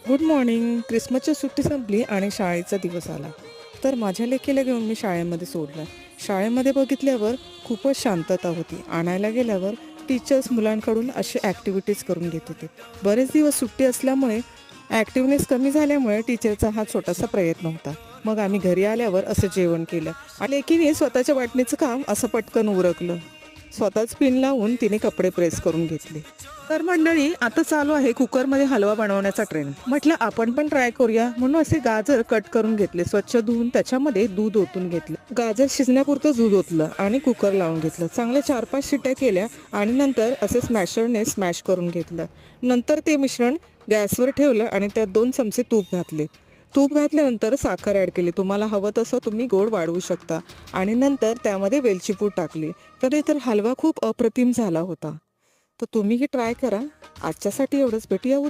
Good morning. क्रिसमसची सुट्टी संपली आणि शाळेचा दिवस आला. तर माझ्या लेकीला घेऊन मी शाळेमध्ये सोडलं. शाळेमध्ये बघितल्यावर खूपच शांतता होती. आणायला गेल्यावर टीचर्स मुलांकडून असे ॲक्टिव्हिटीज करून घेत होते. बरेच दिवस सुट्टी असल्यामुळे ॲक्टिव्हनेस कमी झाल्यामुळे टीचरचा हा छोटासा प्रयत्न होता. मग आम्ही घरी आल्यावर असं जेवण केलं आणि लेकीने स्वतःच्या वाटणीचं काम असं पटकन उरकलं. स्वतःच पिन लावून तिने कपडे प्रेस करून घेतले. तर मंडळी, आता चालू आहे कुकरमध्ये हलवा बनवण्याचा ट्रेंड. म्हटलं आपण पण ट्राय करूया, म्हणून असे गाजर कट करून घेतले. स्वच्छ धुवून त्याच्यामध्ये दूध ओतून घेतलं. गाजर शिजण्यापुरतं दूध ओतलं आणि कुकर लावून घेतलं. चांगल्या 4-5 शिट्ट्या केल्या आणि नंतर असे स्मॅशरने स्मॅश करून घेतलं. नंतर ते मिश्रण गॅसवर ठेवलं आणि त्यात 2 चमचे तूप घातले. तूप घातल्यानंतर साखर ॲड केली. तुम्हाला हवं तसं तुम्ही गोड वाढवू शकता आणि नंतर त्यामध्ये वेलची पूड टाकली. तर हलवा खूप अप्रतिम झाला होता. तर तुम्हीही ट्राय करा. आजच्यासाठी एवढंच. भेटूया